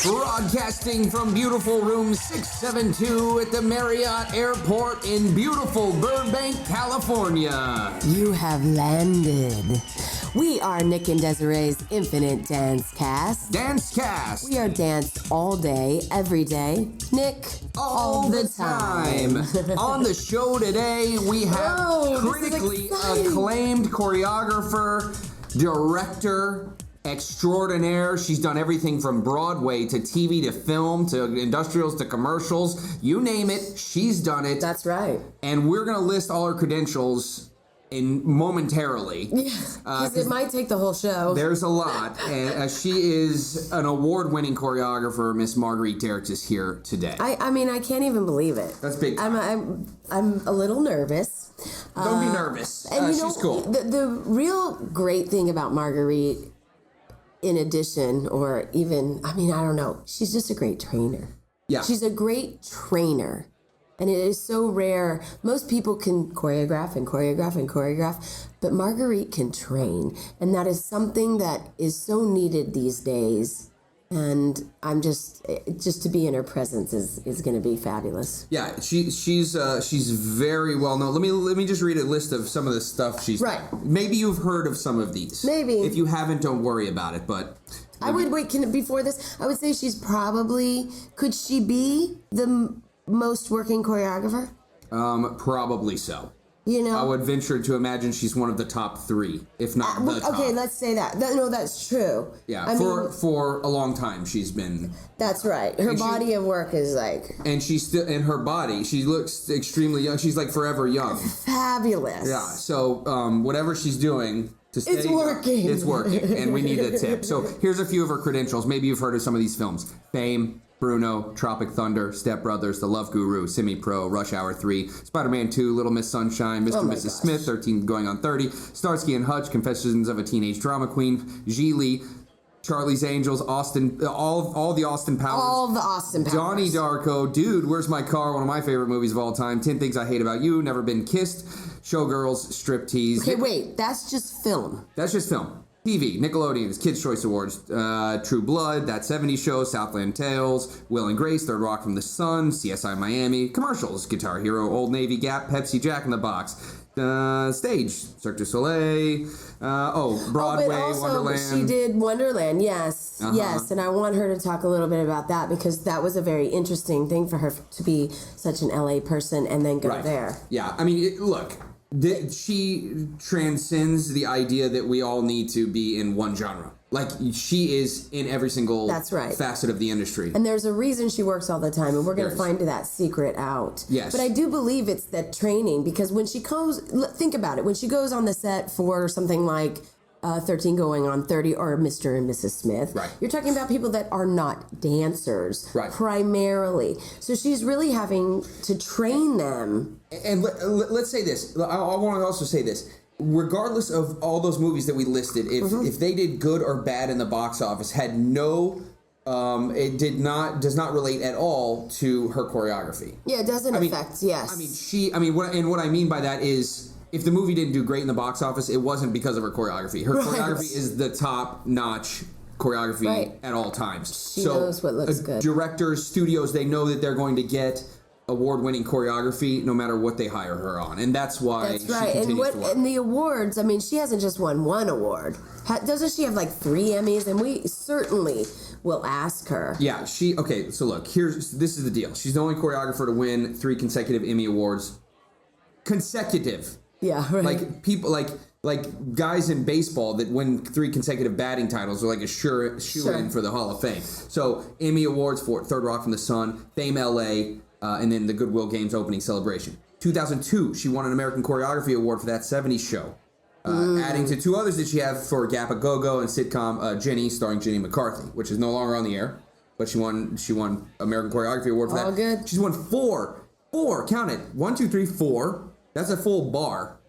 Broadcasting from beautiful room 672 at the Marriott Airport in beautiful Burbank, California. You have landed. We are Nick and Desiree's Infinite Dance Cast. Dance Cast. We are dance all day, every day. Nick, all the time. On the show today, we have critically acclaimed choreographer, director, extraordinaire. She's done everything from Broadway to TV to film to industrials to commercials. You name it, she's done it. That's right. And we're going to list all her credentials momentarily. Yeah, because it might take the whole show. There's a lot. And she is an award-winning choreographer. Miss Marguerite Derricks is here today. I mean, I can't even believe it. That's big time. I'm a little nervous. Don't be nervous. And she's cool. The real great thing about Marguerite, in addition, or even, I don't know, she's just a great trainer. Yeah. She's a great trainer. And it is so rare. Most people can choreograph and choreograph and choreograph, but Marguerite can train. And that is something that is so needed these days. And I'm just to be in her presence is going to be fabulous. Yeah, she's very well known. Let me just read a list of some of the stuff she's right. done. Maybe you've heard of some of these. Maybe. If you haven't, don't worry about it. But I would wait. Before this, I would say she's probably. Could she be the most working choreographer? Probably so. You know, I would venture to imagine she's one of the top three, if not the top. Okay, let's say that. No, that's true. Yeah, for a long time she's been. That's right. Her body of work is like. And she's still in her body. She looks extremely young. She's like forever young. Fabulous. Yeah. So whatever she's doing. It's working. It's working, and we need a tip. So here's a few of her credentials. Maybe you've heard of some of these films: Fame, Bruno, Tropic Thunder, Step Brothers, The Love Guru, Semi-Pro, Rush Hour 3, Spider-Man 2, Little Miss Sunshine, Mr. and Mrs. Smith, 13 going on 30, Starsky and Hutch, Confessions of a Teenage Drama Queen, Geely, Charlie's Angels, Austin, all the Austin Powers. All the Austin Powers. Donnie Darko, Dude, Where's My Car? One of my favorite movies of all time. 10 Things I Hate About You, Never Been Kissed, Showgirls, Striptease. Okay, wait, that's just film. That's just film. TV, Nickelodeon's Kids' Choice Awards, True Blood, That 70s Show, Southland Tales, Will and Grace, Third Rock from the Sun, CSI Miami, commercials, Guitar Hero, Old Navy, Gap, Pepsi, Jack in the Box, stage, Cirque du Soleil, Broadway, but also Wonderland. She did Wonderland, yes, yes, and I want her to talk a little bit about that because that was a very interesting thing for her to be such an LA person and then go there. Yeah, I mean, look. She transcends the idea that we all need to be in one genre. Like, she is in every single facet of the industry. And there's a reason she works all the time, and we're going to find that secret out. Yes. But I do believe it's that training, because when she goes, think about it, when she goes on the set for something like 13 going on 30 or Mr. and Mrs. Smith, you're talking about people that are not dancers primarily. So she's really having to train them. And let's say this. I want to also say this. Regardless of all those movies that we listed, if they did good or bad in the box office, had no... it does not relate at all to her choreography. Yeah, it doesn't affect, yes. What I mean by that is... If the movie didn't do great in the box office, it wasn't because of her choreography. Her choreography is the top-notch choreography at all times. She knows what looks good. Directors, studios, they know that they're going to get award-winning choreography no matter what they hire her on. And that's why she continues to work. And the awards, she hasn't just won one award. Doesn't she have like 3 Emmys? And we certainly will ask her. Yeah, so look, this is the deal. She's the only choreographer to win 3 consecutive Emmy Awards. Consecutive. Yeah, right. Like people, like guys in baseball that win 3 consecutive batting titles are like a shoe-in for the Hall of Fame. So Emmy Awards for Third Rock from the Sun, Fame LA, and then the Goodwill Games opening celebration. 2002, she won an American Choreography Award for That 70s Show, adding to 2 others that she had for Gap a Go-Go and sitcom Jenny, starring Jenny McCarthy, which is no longer on the air, but she won American Choreography Award for that. All good. She's won 4, count it, 1, 2, 3, 4. That's a full bar.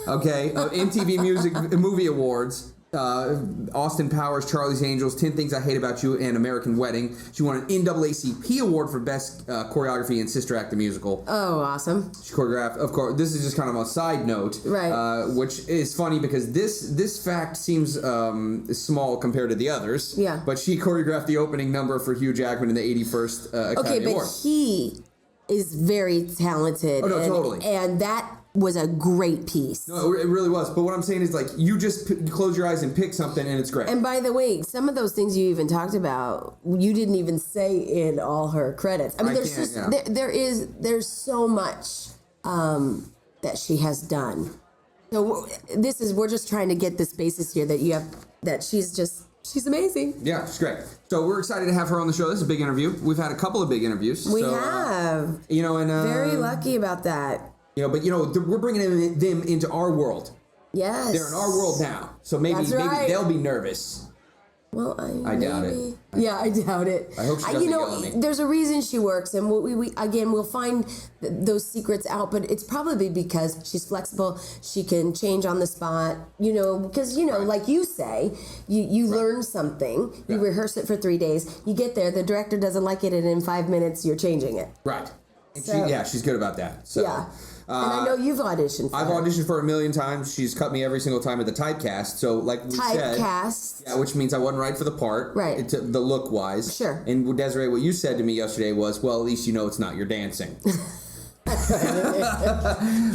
Okay, MTV Movie Awards, Austin Powers, Charlie's Angels, 10 Things I Hate About You, and American Wedding. She won an NAACP award for Best Choreography in Sister Act the Musical. Oh, awesome. She choreographed, of course, this is just kind of a side note. Right. Which is funny because this fact seems small compared to the others. Yeah. But she choreographed the opening number for Hugh Jackman in the 81st Academy Award. But he is very talented. Oh, no, totally. And that was a great piece. No, it really was. But what I'm saying is, like, you just close your eyes and pick something, and it's great. And by the way, some of those things you even talked about, you didn't even say in all her credits. I mean, there's so much that she has done. So we're just trying to get this basis here that she's amazing. Yeah, she's great. So we're excited to have her on the show. This is a big interview. We've had a couple of big interviews. We have. Very lucky about that. But we're bringing them into our world. Yes. They're in our world now. So maybe they'll be nervous. Well, I doubt it. Yeah, I doubt it. I hope she doesn't yell at me. There's a reason she works, and we'll find those secrets out. But it's probably because she's flexible. She can change on the spot. Because right. Like you say, you learn something. You rehearse it for 3 days. You get there, the director doesn't like it, and in 5 minutes you're changing it. Right. And she's good about that. So. Yeah. And I know you've auditioned for I've her. auditioned for her a million times. She's cut me every single time at the typecast. So, like we said... Typecast. Yeah, which means I wasn't right for the part. Right. The look-wise. Sure. And Desiree, what you said to me yesterday was, well, at least you know it's not your dancing.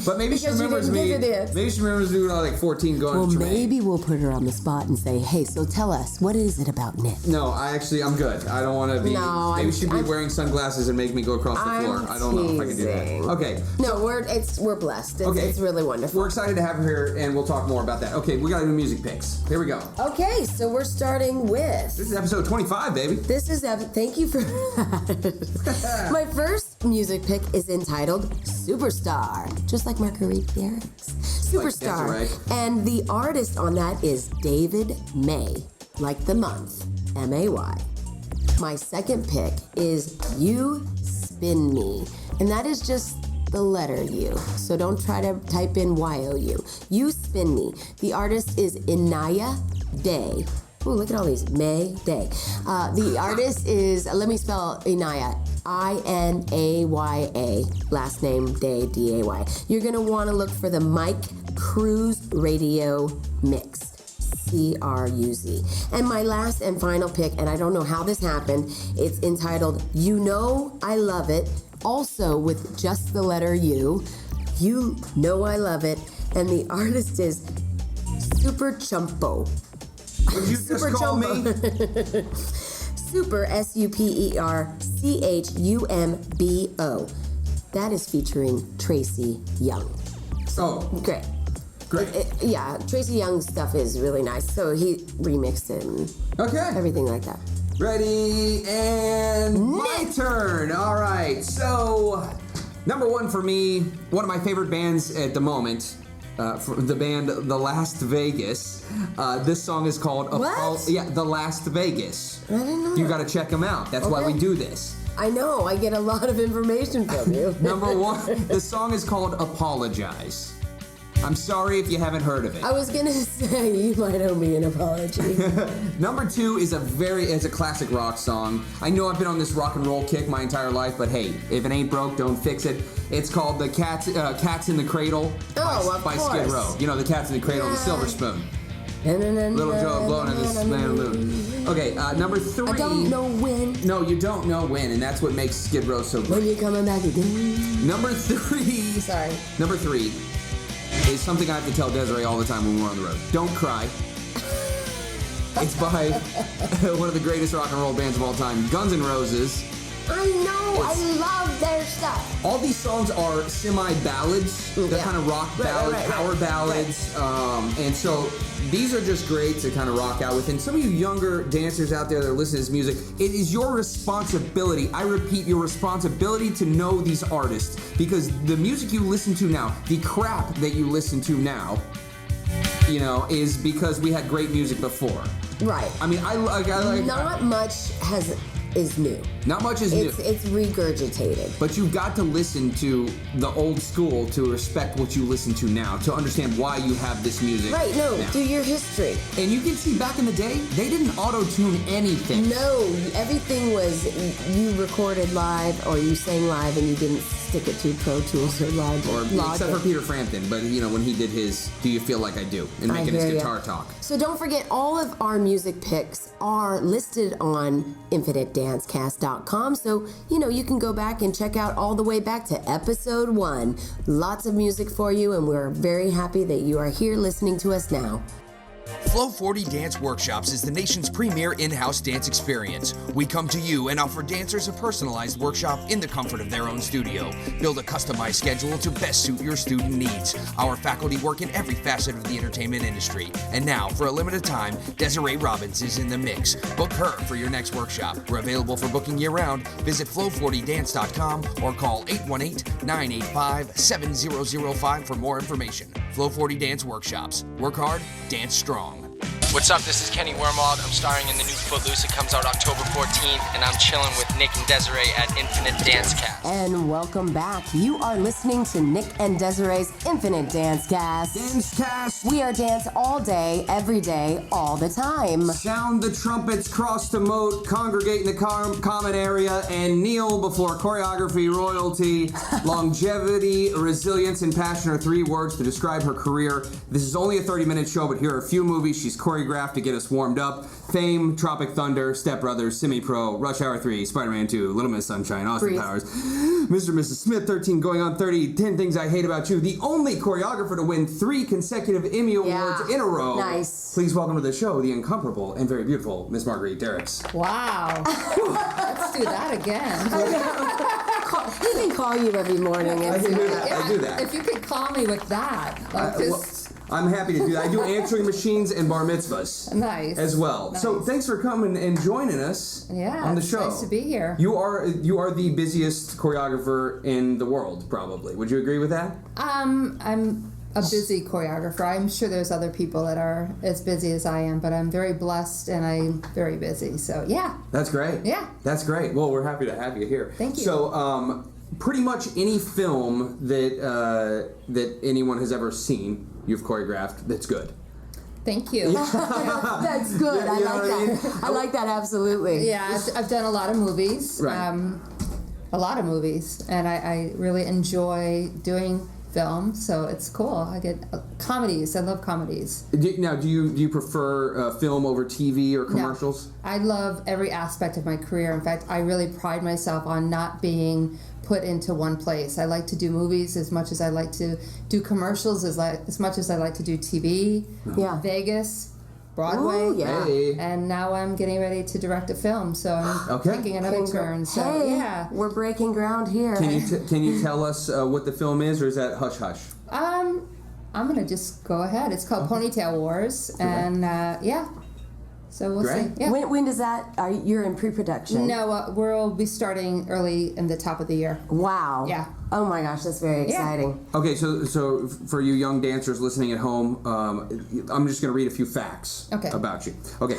But maybe she remembers me. Maybe she remembers me when I was like 14 going to Jermaine. Maybe we'll put her on the spot and say, hey, so tell us, what is it about Nick? No, I'm good. I don't want to be. No, maybe she'd be wearing sunglasses and make me go across the floor. I don't know if I can do that. Okay. No, we're blessed. It's really wonderful. We're excited to have her here, and we'll talk more about that. Okay, we got to do music picks. Here we go. Okay, so we're starting with. This is episode 25, baby. Thank you for that. My first music pick is entitled Superstar, just like Marguerite Derricks. Superstar. Like and the artist on that is David May, like the month, M-A-Y. My second pick is You Spin Me, and that is just the letter U. So don't try to type in Y-O-U. You Spin Me. The artist is Inaya Day. Ooh, look at all these. May Day. The artist is, let me spell Inaya. I-N-A-Y-A. Last name Day, D-A-Y. You're going to want to look for the Mike Cruz Radio Mix. C-R-U-Z. And my last and final pick, and I don't know how this happened, it's entitled You Know I Love It, also with just the letter U. You Know I Love It. And the artist is Super Chumpo. Would you just call me? Super, S-U-P-E-R-C-H-U-M-B-O. That is featuring Tracy Young. So, Great. Great. Tracy Young's stuff is really nice. So he remixed it and everything like that. Ready, and my turn. All right, so number one for me, one of my favorite bands at the moment, for the band The Last Vegas. This song is called The Last Vegas. I didn't know. You got to check them out. That's why we do this. I know. I get a lot of information from you. Number one, the song is called Apologize. I'm sorry if you haven't heard of it. I was gonna say you might owe me an apology. Number two is a classic rock song. I know I've been on this rock and roll kick my entire life, but hey, if it ain't broke, don't fix it. It's called the Cats in the Cradle by Skid Row. You know, the Cats in the Cradle, the Silver Spoon. Little Joe blowing in this man loon. Okay, number three. I don't know when. No, you don't know when, and that's what makes Skid Row so great. When you coming back again? Number three. Sorry. Number three is something I have to tell Desiree all the time when we're on the road. Don't cry. It's by one of the greatest rock and roll bands of all time, Guns N' Roses. I know. I love their stuff. All these songs are semi-ballads. They're kind of rock ballads, power ballads. And so these are just great to kind of rock out with. And some of you younger dancers out there that are listening to this music, it is your responsibility. I repeat, your responsibility to know these artists. Because the music you listen to now, the crap that you listen to now, you know, is because we had great music before. Right. I mean, I like not much has is new. Not much is new. It's regurgitated. But you've got to listen to the old school to respect what you listen to now, to understand why you have this music. Right, no, now. do your history. And you can see back in the day, they didn't auto-tune anything. No, everything was you recorded live or you sang live and you didn't stick it to Pro Tools or Logic. Except for Peter Frampton, but when he did his Do You Feel Like I Do and making his guitar talk. So don't forget, all of our music picks are listed on infinitedancecast.com. So, you can go back and check out all the way back to episode 1. Lots of music for you, and we're very happy that you are here listening to us now. Flow 40 Dance Workshops is the nation's premier in-house dance experience. We come to you and offer dancers a personalized workshop in the comfort of their own studio. Build a customized schedule to best suit your student needs. Our faculty work in every facet of the entertainment industry. And now, for a limited time, Desiree Robbins is in the mix. Book her for your next workshop. We're available for booking year-round. Visit flow40dance.com or call 818-985-7005 for more information. Flow 40 Dance Workshops. Work hard, dance strong. What's up? This is Kenny Wormald. I'm starring in the new Footloose. It comes out October 14th, and I'm chilling with Nick and Desiree at Infinite Dance Cast. And welcome back. You are listening to Nick and Desiree's Infinite Dance Cast. Dance Cast. We are dance all day, every day, all the time. Sound the trumpets, cross the moat, congregate in the common area, and kneel before choreography royalty. Longevity, resilience, and passion are 3 words to describe her career. This is only a 30-minute show, but here are a few movies she's choreographed to get us warmed up. Fame, Tropic Thunder, Step Brothers, Semi-Pro, Rush Hour 3, Spider-Man 2, Little Miss Sunshine, Austin Powers, Mr. and Mrs. Smith, 13 Going on 30, 10 Things I Hate About You, the only choreographer to win 3 consecutive Emmy Awards in a row. Nice. Please welcome to the show the incomparable and very beautiful Miss Marguerite Derricks. Wow. Let's do that again. He can call you every morning. I do that. If you could call me with that. I'm happy to do that. I do answering machines and bar mitzvahs. Nice. As well. Nice. So thanks for coming and joining us on the show. It's nice to be here. You are the busiest choreographer in the world, probably. Would you agree with that? I'm a busy choreographer. I'm sure there's other people that are as busy as I am, but I'm very blessed and I'm very busy. So yeah. That's great. Yeah. That's great. Well, we're happy to have you here. Thank you. So pretty much any film that anyone has ever seen, you've choreographed. That's good. Thank you. That's good. I like that. I like that absolutely. Yeah, I've done a lot of movies. Right. A lot of movies, and I really enjoy doing film, so it's cool. I get comedies. I love comedies. Now, do you prefer film over TV or commercials? No, I love every aspect of my career. In fact, I really pride myself on not being put into one place. I like to do movies as much as I like to do commercials, as much as I like to do TV, Vegas, Broadway. Ooh, yeah. Hey. And now I'm getting ready to direct a film, so I'm taking another turn. So hey, we're breaking ground here. Can you tell us what the film is, or is that hush hush? I'm gonna just go ahead. It's called Ponytail Wars, and so we'll see. Yeah. When does that? You're in pre-production? No, we'll be starting early in the top of the year. Wow. Yeah. Oh my gosh, that's very exciting. Okay, so for you young dancers listening at home, I'm just going to read a few facts about you. Okay.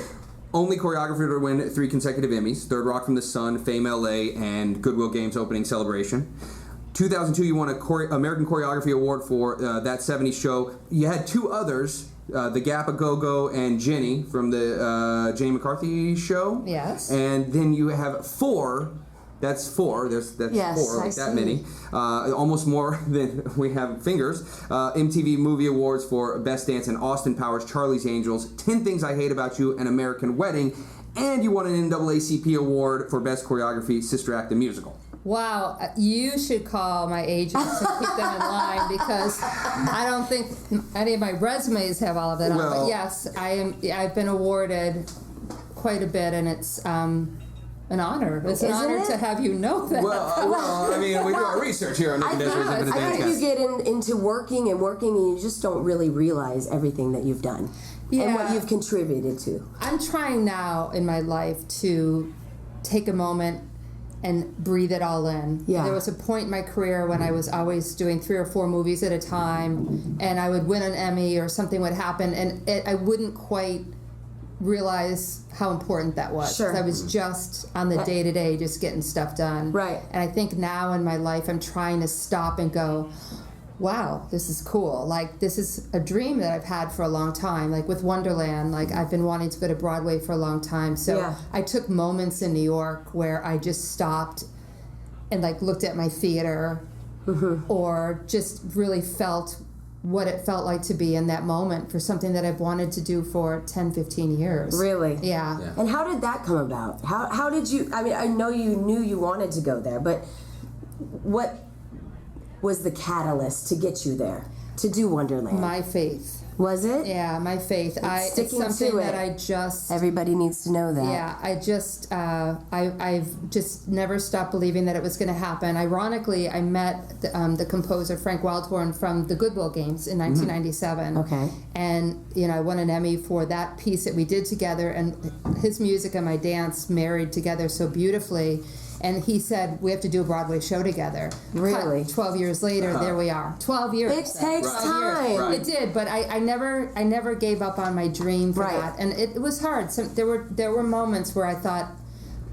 Only choreographer to win 3 consecutive Emmys, Third Rock from the Sun, Fame LA, and Goodwill Games opening celebration. 2002, you won an American Choreography Award for That 70s Show. You had 2 others, The Gap a Go-Go and Jenny from the Jenny McCarthy Show. Yes. And then you have 4. That's 4. That's 4, like that many. Almost more than we have fingers. MTV Movie Awards for Best Dance in Austin Powers, Charlie's Angels, 10 Things I Hate About You, and American Wedding. And you won an NAACP Award for Best Choreography, Sister Act, the Musical. Wow, you should call my agents and keep them in line, because I don't think any of my resumes have all of that on. But yes, I've been awarded quite a bit, and it's an honor. It's an honor to have you know that. Well, I mean, we do our research here on Nick and Desiree's Infinite Dance I think you get into working, and you just don't really realize everything that you've done and what you've contributed to. I'm trying now in my life to take a moment and breathe it all in. Yeah. There was a point in my career when I was always doing 3 or 4 movies at a time, and I would win an Emmy or something would happen, and I wouldn't quite realize how important that was. Sure. I was just on the day-to-day, just getting stuff done. Right. And I think now in my life, I'm trying to stop and go, wow, this is cool. Like, this is a dream that I've had for a long time. Like with Wonderland, like I've been wanting to go to Broadway for a long time. So I took moments in New York where I just stopped and like looked at my theater or just really felt what it felt like to be in that moment for something that I've wanted to do for 10, 15 years. Really? Yeah. And how did that come about? How did you, I mean, I know you knew you wanted to go there, but what was the catalyst to get you there, to do Wonderland? My faith. Was it? Yeah, my faith. It's something that I just... Everybody needs to know that. Yeah, I just... I've just never stopped believing that it was going to happen. Ironically, I met the composer Frank Wildhorn from the Goodwill Games in 1997. Okay. And, you know, I won an Emmy for that piece that we did together, and his music and my dance married together so beautifully. And he said, we have to do a Broadway show together. Really? 12 years later, there we are. 12 years. It takes time. Right. It did, but I never gave up on my dream for that. And it was hard. There were moments where I thought,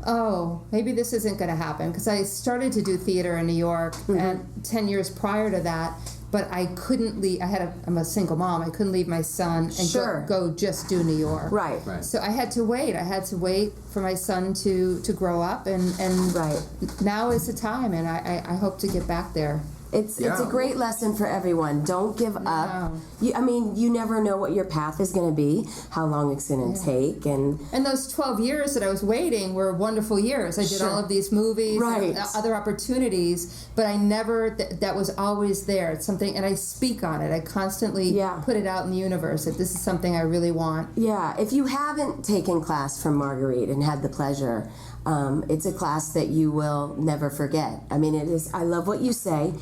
oh, maybe this isn't going to happen. Because I started to do theater in New York and 10 years prior to that. But I couldn't leave. I'm a single mom. I couldn't leave my son and go just do New York. Right. So I had to wait. I had to wait for my son to grow up, and now is the time, and I hope to get back there. It's a great lesson for everyone. Don't give up. You never know what your path is going to be, how long it's going to take, and those 12 years that I was waiting were wonderful years. I did all of these movies, and other opportunities, but I never. That was always there. It's something, and I speak on it. I constantly put it out in the universe that this is something I really want. Yeah. If you haven't taken class from Marguerite and had the pleasure, it's a class that you will never forget. I mean, it is. I love what you say.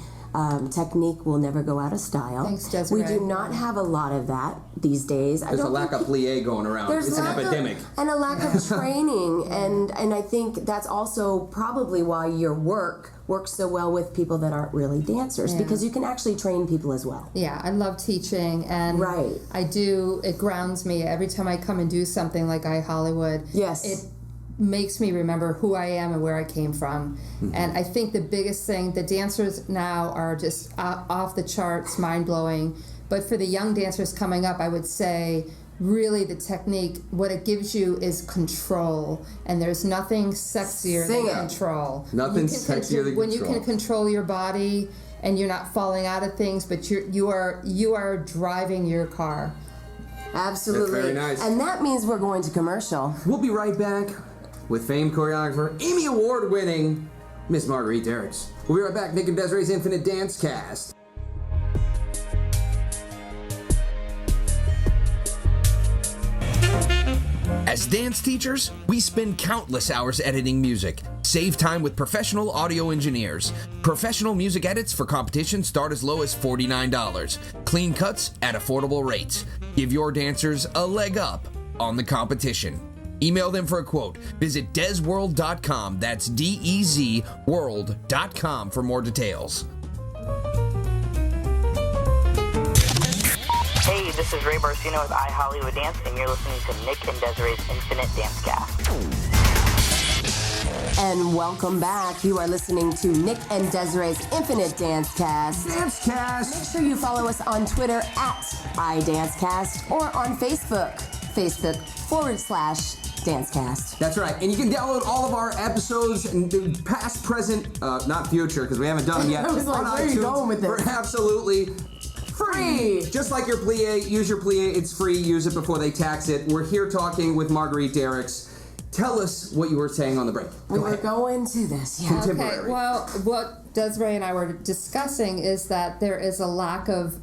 Technique will never go out of style. Thanks, Desiree. We do not have a lot of that these days. There's a lack of plie going around. It's an epidemic. And a lack of training. and I think that's also probably why your work works so well with people that aren't really dancers, because you can actually train people as well. Yeah, I love teaching, and I do. It grounds me every time I come and do something like iHollywood. Yes. It makes me remember who I am and where I came from. And I think the biggest thing, the dancers now are just off the charts, mind-blowing. But for the young dancers coming up, I would say really the technique, what it gives you is control. And there's nothing sexier than control. Nothing sexier than when control. you can control your body and you're not falling out of things, but you are driving your car. Absolutely. That's very nice. And that means we're going to commercial. We'll be right back with famed choreographer, Emmy Award winning Miss Marguerite Derricks. We'll be right back. Nick and Desiree's Infinite Dance Cast. As dance teachers, we spend countless hours editing music. Save time with professional audio engineers. Professional music edits for competition start as low as $49. Clean cuts at affordable rates. Give your dancers a leg up on the competition. Email them for a quote. Visit dezworld.com. That's DEZ world.com for more details. Hey, this is Ray Barcino with iHollywood Dance, and you're listening to Nick and Desiree's Infinite Dance Cast. And welcome back. You are listening to Nick and Desiree's Infinite Dance Cast. Dance Cast! Make sure you follow us on Twitter at iDanceCast or on Facebook, Facebook.com/DanceCast. That's right. And you can download all of our episodes, and past, present, not future, because we haven't done them yet. I was like, on where are you going with this? For absolutely free. Just like your plie, use your plie. It's free. Use it before they tax it. We're here talking with Marguerite Derricks. Tell us what you were saying on the break. We were going to this. Yeah. Contemporary. Okay, well, what Desiree and I were discussing is that there is a lack of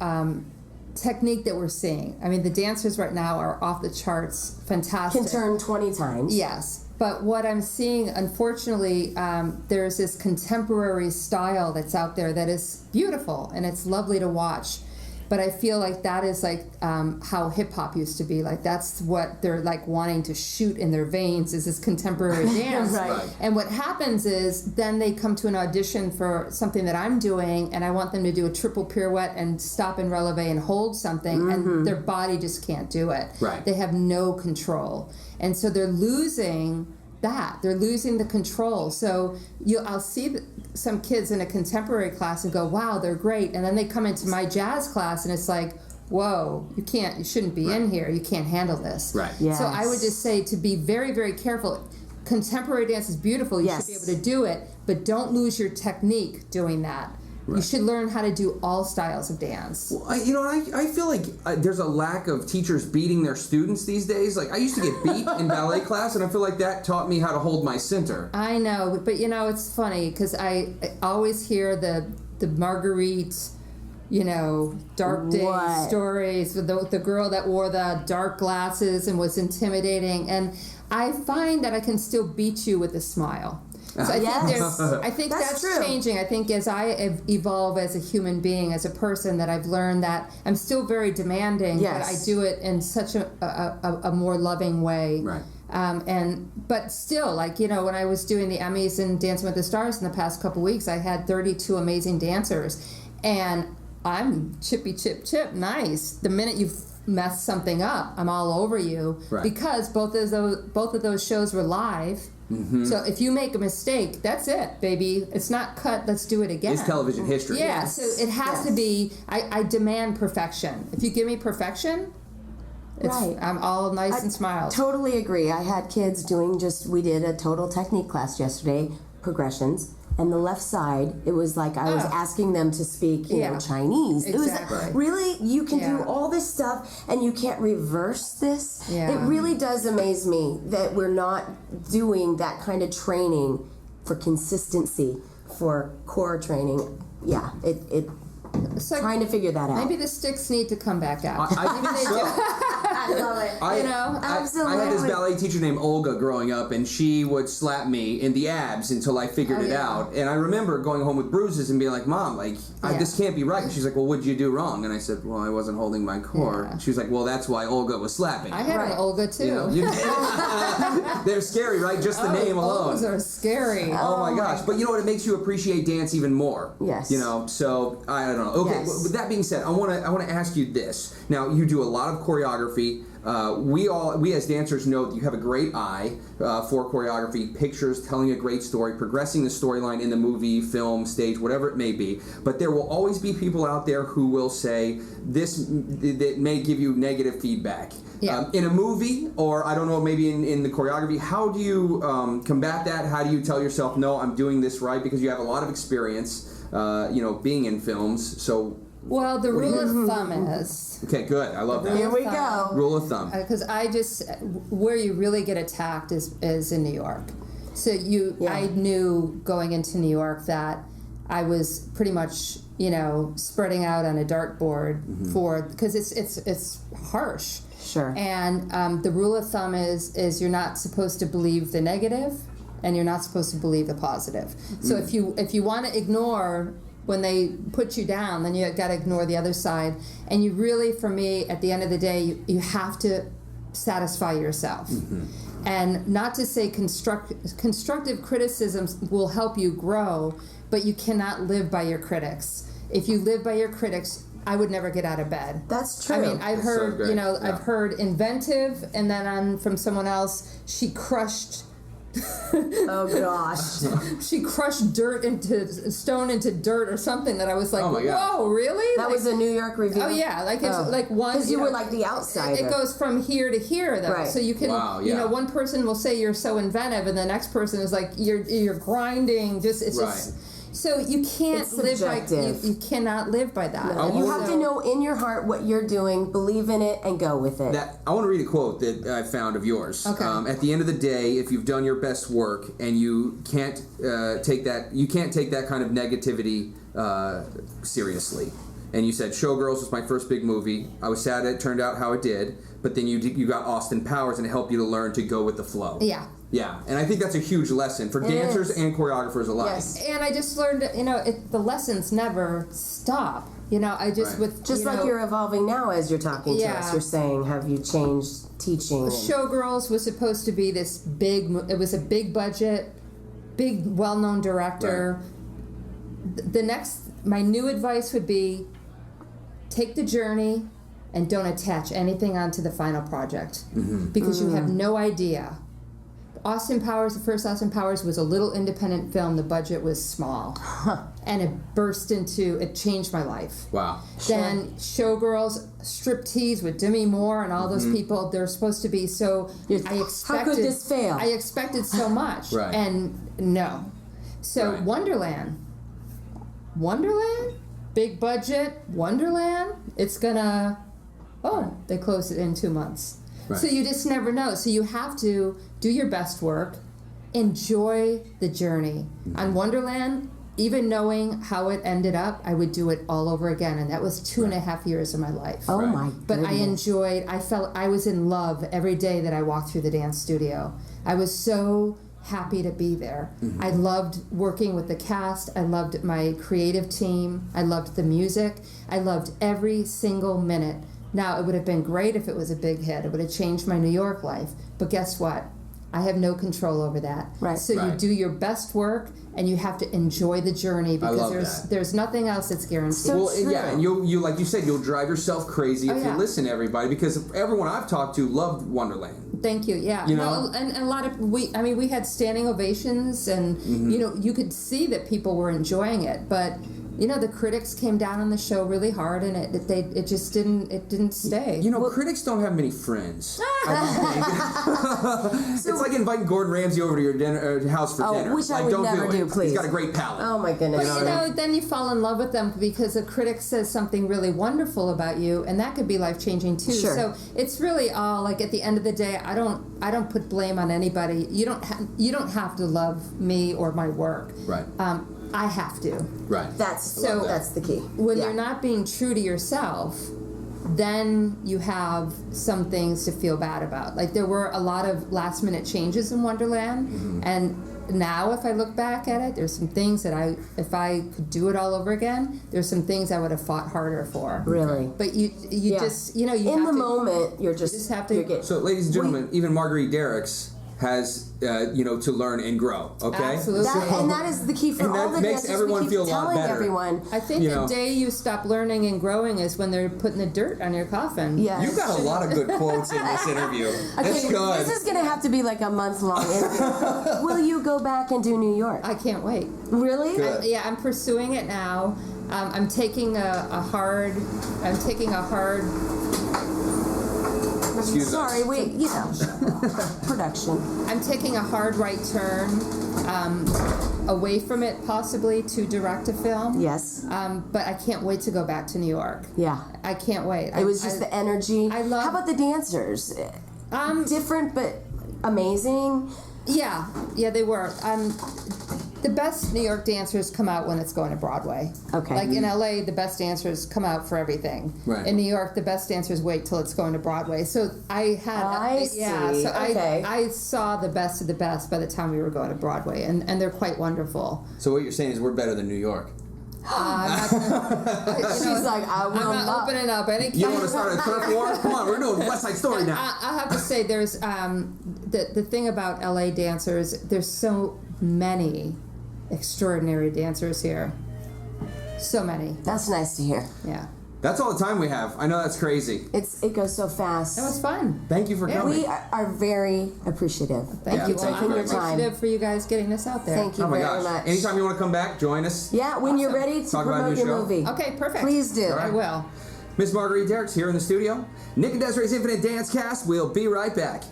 technique that we're seeing. I mean, the dancers right now are off the charts, fantastic. Can turn 20 times. Yes. But what I'm seeing, unfortunately, there's this contemporary style that's out there that is beautiful and it's lovely to watch. But I feel like that is like how hip hop used to be. Like that's what they're like wanting to shoot in their veins is this contemporary dance. Right. And what happens is then they come to an audition for something that I'm doing, and I want them to do a triple pirouette and stop and releve and hold something, and their body just can't do it. Right. They have no control, and so they're losing that. They're losing the control. So I'll see some kids in a contemporary class and go, wow, they're great. And then they come into my jazz class and it's like, whoa, you shouldn't be in here. You can't handle this. Right. Yes. So I would just say to be very, very careful. Contemporary dance is beautiful. You should be able to do it, but don't lose your technique doing that. Right. You should learn how to do all styles of dance. Well, I feel like there's a lack of teachers beating their students these days. Like, I used to get beat in ballet class, and I feel like that taught me how to hold my center. I know, but it's funny because I always hear the Marguerite, dark day stories with the girl that wore the dark glasses and was intimidating. And I find that I can still beat you with a smile. So I think that's changing. I think as I evolve as a human being, as a person, that I've learned that I'm still very demanding, but I do it in such a more loving way. Right. But still, like, when I was doing the Emmys and Dancing with the Stars in the past couple weeks, I had 32 amazing dancers, and I'm chippy chip chip nice. The minute you've messed something up, I'm all over you, because both of those shows were live. Mm-hmm. So if you make a mistake, that's it, baby. It's not cut. Let's do it again. It's television history. Yeah, so it has to be. I demand perfection. If you give me perfection, I'm all nice and smiles. Totally agree. I had kids doing we did a total technique class yesterday, progressions. And the left side, it was like I was asking them to speak, Chinese. Exactly. It was really, you can do all this stuff and you can't reverse this. Yeah. It really does amaze me that we're not doing that kind of training for consistency, for core training. Yeah, So trying to figure that out. Maybe the sticks need to come back out. I love it. Absolutely. I had this ballet teacher named Olga growing up, and she would slap me in the abs until I figured it out. And I remember going home with bruises and being like, Mom, this can't be right. And she's like, well, what'd you do wrong? And I said, well, I wasn't holding my core. Yeah. She was like, well, that's why Olga was slapping. I had an Olga, too. They're scary, right? Just the name alone. Olgas are scary. Oh my gosh. But you know what? It makes you appreciate dance even more. Yes. So I don't know. Okay, with that being said, I want to ask you this. Now, you do a lot of choreography. We as dancers know that you have a great eye for choreography, pictures, telling a great story, progressing the storyline in the movie, film, stage, whatever it may be. But there will always be people out there who will say that may give you negative feedback. Yeah. In a movie, or I don't know, maybe in the choreography, how do you combat that? How do you tell yourself, no, I'm doing this right? Because you have a lot of experience, being in films. So. Well, the rule of thumb is... Okay, good. I love that. Here we go. Rule of thumb. Because where you really get attacked is in New York. So I knew going into New York that I was pretty much, spreading out on a dartboard because it's harsh. Sure. And the rule of thumb is you're not supposed to believe the negative, and you're not supposed to believe the positive. So if you want to ignore when they put you down, then you got to ignore the other side. And you really, for me, at the end of the day, you have to satisfy yourself. And not to say constructive criticisms will help you grow, but you cannot live by your critics. If you live by your critics, I would never get out of bed. That's true. I mean, I've heard, I've heard inventive, and then from someone else, she crushed. Oh gosh. She crushed stone into dirt or something that I was like, whoa, really? That was a New York review? Oh yeah, like one. Because you were like the outsider. It goes from here to here though. Right. So you can, one person will say you're so inventive, and the next person is like you're grinding. Just. So you can't live by you cannot live by that. No. You have to know in your heart what you're doing, believe in it, and go with it. I want to read a quote that I found of yours. Okay. At the end of the day, if you've done your best work and you can't take that kind of negativity seriously. And you said, Showgirls was my first big movie. I was sad it turned out how it did, but then you got Austin Powers and it helped you to learn to go with the flow. Yeah. Yeah, and I think that's a huge lesson for dancers and choreographers alike. Yes. And I just learned, the lessons never stop. I just Right. Just like you're evolving now as you're talking to us, you're saying, have you changed teaching? Showgirls was supposed to be this it was a big budget, big well-known director. Right. My new advice would be, take the journey and don't attach anything onto the final project. Because you have no idea. The first Austin Powers was a little independent film. The budget was small. And it changed my life. Wow. Then Showgirls, Striptease with Demi Moore and all those people, they're supposed to be so... How could this fail? I expected so much. Right. And no. So Right. Wonderland, big budget, Wonderland, it's gonna... they closed it in 2 months. Right. So you just never know. So you have to do your best work, enjoy the journey. On Wonderland, even knowing how it ended up, I would do it all over again. And that was 2.5 years of my life. Oh Right. my But goodness. I was in love every day that I walked through the dance studio. I was so happy to be there. I loved working with the cast. I loved my creative team. I loved the music. I loved every single minute. Now, it would have been great if it was a big hit. It would have changed my New York life. But guess what? I have no control over that. Right. So you Right. do your best work, and you have to enjoy the journey because love that. there's nothing else that's guaranteed. So Well, true. yeah, and you like you said, you'll drive yourself crazy if yeah. you listen to everybody, because everyone I've talked to loved Wonderland. Thank you. Yeah. You know? No, and a lot of we had standing ovations, and you could see that people were enjoying it, but the critics came down on the show really hard, and it just didn't stay. Critics don't have many friends. I think. It's like inviting Gordon Ramsay over to your house for dinner. Which I like, would don't never do do, it. please. He's got a great palate. Oh my goodness. But then you fall in love with them because a critic says something really wonderful about you, and that could be life changing too. Sure. So it's really all like at the end of the day, I don't put blame on anybody. You don't have to love me or my work. Right. I have to. Right. That's the key. When you're not being true to yourself, then you have some things to feel bad about. Like there were a lot of last minute changes in Wonderland, and now if I look back at it, there's some things that if I could do it all over again, there's some things I would have fought harder for. Really? But you just you in have the to, moment you're just have to- you're getting, So, ladies and gentlemen, even Marguerite Derricks has to learn and grow. Okay. Absolutely. and that is the key for And all that the makes dancers. everyone we keep feel a lot telling better. everyone. I think the day you stop learning and growing is when they're putting the dirt on your coffin. Yes. You've got a lot of good quotes in this interview. That's Okay, good. this is going to have to be like a month-long interview. Will you go back and do New York? I can't wait. Really? Good. Yeah, I'm pursuing it now. I'm taking a hard. Excuse Sorry, us. production. I'm taking a hard right turn away from it, possibly to direct a film. Yes. But I can't wait to go back to New York. Yeah. I can't wait. It was just the energy. I love- How about the dancers? Different but amazing. Yeah, they were. The best New York dancers come out when it's going to Broadway. Okay. Like in LA, the best dancers come out for everything. Right. In New York, the best dancers wait till it's going to Broadway. So I had. I see. So Okay. I saw the best of the best by the time we were going to Broadway, and they're quite wonderful. So what you're saying is we're better than New York. I'm not gonna, She's like, I will I'm not opening up any. You want to start a turf war? Come on, we're doing West Side Story now. I have to say, there's the thing about LA dancers. There's so many extraordinary dancers here. So many. That's nice to hear. Yeah. That's all the time we have. I know that's crazy. It goes so fast. That was fun. Thank you for coming. We are very appreciative. Thank Yeah, you. thank Well, you I'm very much. appreciative for you guys getting this out there. Thank you Oh my very gosh. much. Anytime you want to come back, join us. Yeah, when you're Awesome. ready to Talk about a promote new your show. movie. Okay, perfect. Please do. All right. I will. Miss Marguerite Derricks here in the studio. Nick and Desiree's Infinite Dance Cast. We'll be right back.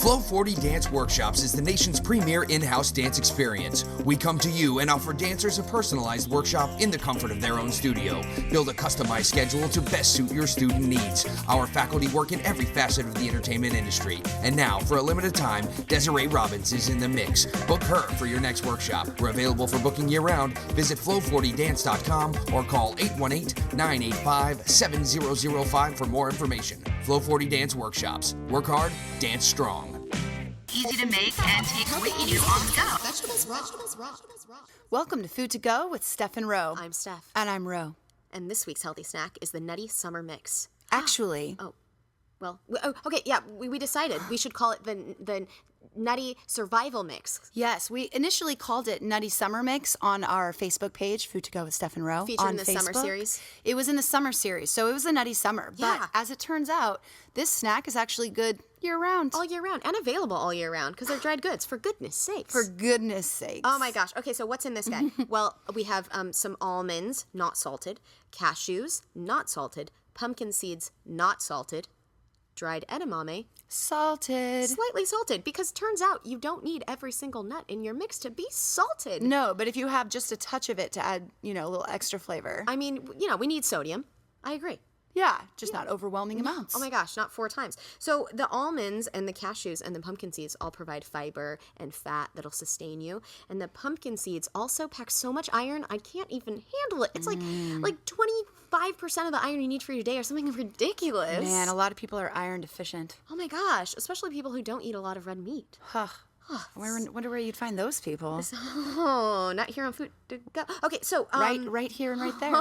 Flow 40 Dance Workshops is the nation's premier in-house dance experience. We come to you and offer dancers a personalized workshop in the comfort of their own studio. Build a customized schedule to best suit your student needs. Our faculty work in every facet of the entertainment industry. And now, for a limited time, Desiree Robbins is in the mix. Book her for your next workshop. We're available for booking year-round. Visit flow40dance.com or call 818-985-7005 for more information. Flow 40 Dance Workshops. Work hard, dance strong. Easy to make and take with you on the go. Vegetables raw. Welcome to Food to Go with Steph and Ro. I'm Steph. And I'm Ro. And this week's healthy snack is the Nutty Summer Mix. Actually. We decided we should call it the Nutty Survival Mix. Yes, we initially called it Nutty Summer Mix on our Facebook page, Food to Go with Steph and Ro. Featured on in the Facebook. summer series. It was in the summer series, so it was a Nutty Summer. Yeah. But as it turns out, this snack is actually good year-round. All year round. And available all year round because they're dried goods, for goodness sakes. For goodness sakes. Oh my gosh. Okay, so what's in this guy? Well, we have some almonds, not salted, cashews, not salted, pumpkin seeds, not salted, dried edamame, salted. slightly salted, because turns out you don't need every single nut in your mix to be salted. No, but if you have just a touch of it to add, a little extra flavor. I mean, we need sodium. I agree. Yeah, just not overwhelming amounts. Oh my gosh, not 4 times. So the almonds and the cashews and the pumpkin seeds all provide fiber and fat that'll sustain you. And the pumpkin seeds also pack so much iron, I can't even handle it. It's like 25% of the iron you need for your day or something ridiculous. Man, a lot of people are iron deficient. Oh my gosh, especially people who don't eat a lot of red meat. Huh. I wonder where you'd find those people. Oh, not here on Food to Go. Okay, so right here and right there.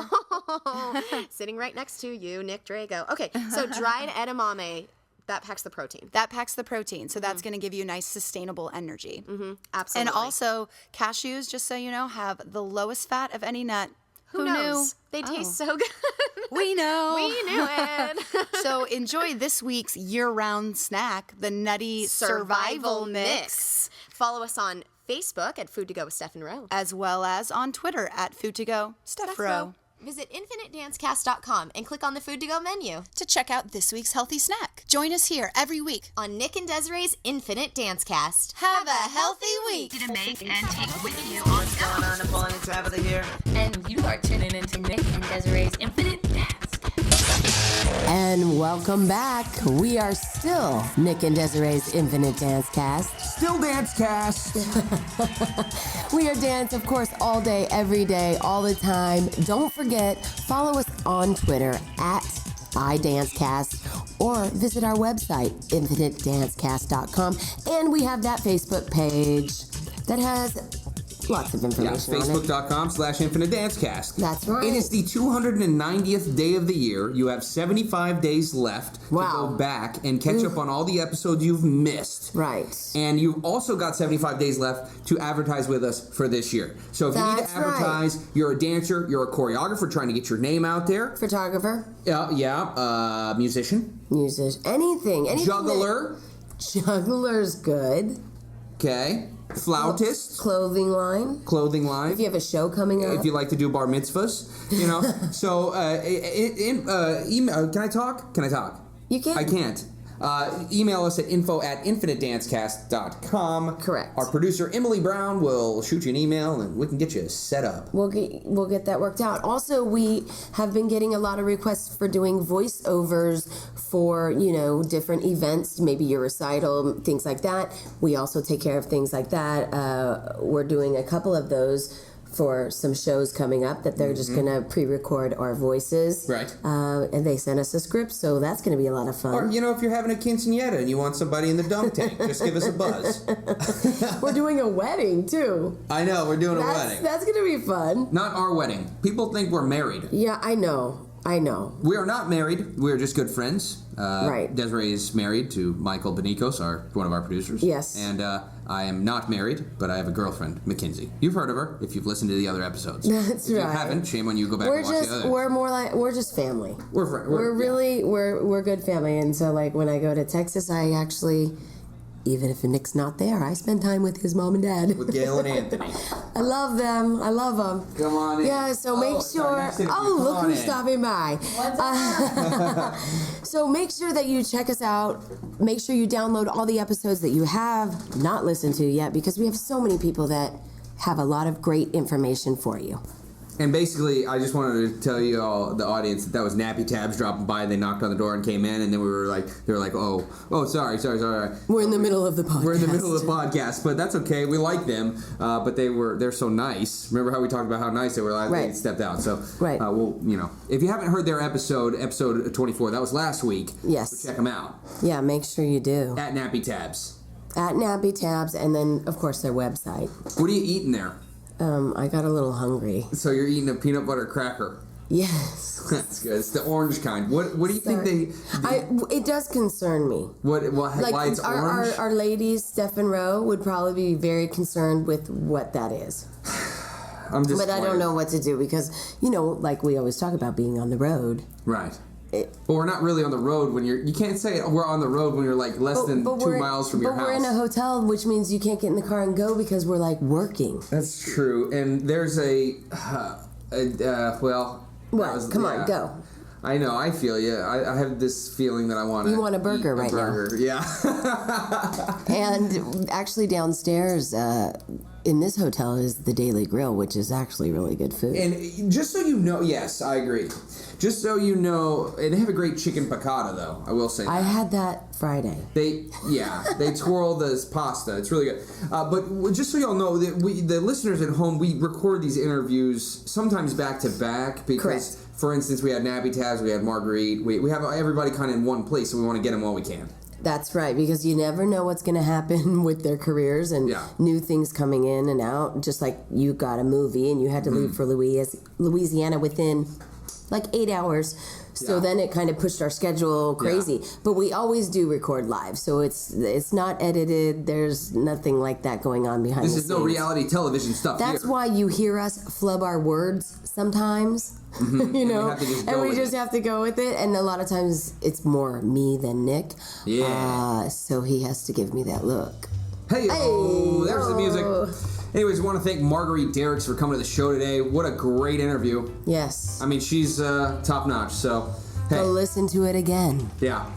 sitting right next to you, Nick Drago. Okay, so dried edamame, that packs the protein. That packs the protein, so that's going to give you nice sustainable energy. Mm-hmm, absolutely. And also, cashews, just so you know, have the lowest fat of any nut. Who knows? Knew? They taste so good. We know. We knew it. So enjoy this week's year-round snack, the Nutty Survival Mix. Follow us on Facebook at Food to Go with Steph and Ro. As well as on Twitter at Food to Go Steph Ro. Visit InfiniteDanceCast.com and click on the Food to Go menu to check out this week's healthy snack. Join us here every week on Nick and Desiree's Infinite Dancecast. Have a healthy week. Easy to make and take with you on the go. What's going on, Napoleon Traveler here? And you are tuning into Nick and Desiree's Infinite Dancecast. And welcome back. We are still Nick and Desiree's Infinite Dancecast. Still Dancecast. We are dance, of course, all day, every day, all the time. Don't forget, follow us on Twitter at iDancecast or visit our website, infinitedancecast.com. And we have that Facebook page that has lots of information on it. Facebook.com/Infinite Dancecast. That's right. It is the 290th day of the year. You have 75 days left to go back and catch up on all the episodes you've missed. Right. And you've also got 75 days left to advertise with us for this year. So if you need to advertise, you're a dancer, you're a choreographer trying to get your name out there. Photographer. Musician. Anything. Juggler. Juggler's good. Okay. Flautist. Clothing line. If you have a show coming up. If you like to do bar mitzvahs, So, email. Can I talk? You can. I can't. Email us at info@infinitedancecast.com. Correct. Our producer, Emily Brown, will shoot you an email and we can get you set up. We'll get that worked out. Also, we have been getting a lot of requests for doing voiceovers for, different events, maybe your recital, things like that. We also take care of things like that. We're doing a couple of those for some shows coming up that they're just going to pre-record our voices. Right. And they sent us a script, so that's going to be a lot of fun. Or, if you're having a quinceañera and you want somebody in the dunk tank, just give us a buzz. We're doing a wedding, too. I know, we're doing a wedding. That's going to be fun. Not our wedding. People think we're married. Yeah, I know. We are not married. We're just good friends. Right. Desiree is married to Michael Benicos, one of our producers. Yes. And I am not married, but I have a girlfriend, Mackenzie. You've heard of her if you've listened to the other episodes. That's if right. If you haven't, shame on you. Go back and watch the other. We're just family. We're really good family. And so, when I go to Texas, I actually even if Nick's not there, I spend time with his mom and dad. With Gail and Anthony. I love them. I love them. Come on in. Yeah, so make sure. Look who's stopping by. So make sure that you check us out. Make sure you download all the episodes that you have not listened to yet, because we have so many people that have a lot of great information for you. And basically, I just wanted to tell you all, the audience, that was Nappy Tabs dropping by. They knocked on the door and came in, and then they were like, oh, sorry. We're in the middle of the podcast. We're in the middle of the podcast, but that's okay. We like them, but they're so nice. Remember how we talked about how nice they were? They stepped out. So, well, if you haven't heard their episode 24, that was last week. Yes. So check them out. Yeah, make sure you do. At Nappy Tabs. At Nappy Tabs, and then, of course, their website. What are you eating there? I got a little hungry. So you're eating a peanut butter cracker? Yes. That's good. It's the orange kind. What do you think they... It does concern me. Why it's orange? Our ladies, Steph and Roe, would probably be very concerned with what that is. But I don't know what to do because, like we always talk about being on the road. Right. But we're not really on the road when you can't say we're on the road when you're like less than 2 miles from your house. But we're in a hotel, which means you can't get in the car and go because we're like working. That's true. And there's What? Come on, go. I know, I feel you. I have this feeling that I want to You want a burger right now. Yeah. And actually downstairs in this hotel is the Daily Grill, which is actually really good food. And just so you know, yes, I agree. Just so you know, and they have a great chicken piccata, though. I will say that. I had that Friday. They twirl this pasta. It's really good. But just so y'all know, that the listeners at home, we record these interviews sometimes back to back because, Correct. For instance, we had Nappy Tabs, we had Marguerite. We have everybody kind of in one place, so we want to get them while we can. That's right, because you never know what's going to happen with their careers and new things coming in and out. Just like you got a movie and you had to leave for Louisiana within like 8 hours. So then it kind of pushed our schedule crazy. Yeah. But we always do record live, so it's not edited. There's nothing like that going on behind the scenes. This is no reality television stuff. That's why you hear us flub our words sometimes. Mm-hmm. And we just have to go with it. And a lot of times it's more me than Nick. Yeah. So he has to give me that look. There's the music. Anyways, we want to thank Marguerite Derricks for coming to the show today. What a great interview. Yes. I mean, she's top notch, so hey. Go listen to it again. Yeah.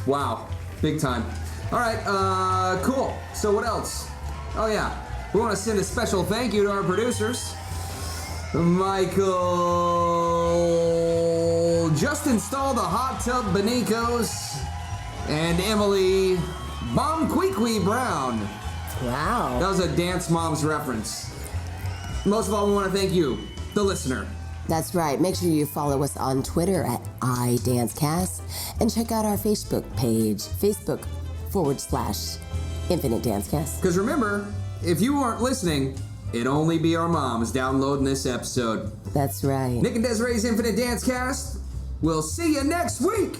Wow. Big time. All right, cool. So what else? Oh, yeah. We want to send a special thank you to our producers. Michael just installed a hot tub Benicos, and Emily Bomqueequee Brown. Wow. That was a Dance Moms reference. Most of all, we want to thank you, the listener. That's right. Make sure you follow us on Twitter at iDanceCast and check out our Facebook page, Facebook.com/Infinite Dancecast. Because remember, if you weren't listening, it'd only be our moms downloading this episode. That's right. Nick and Desiree's Infinite Dancecast. We'll see you next week.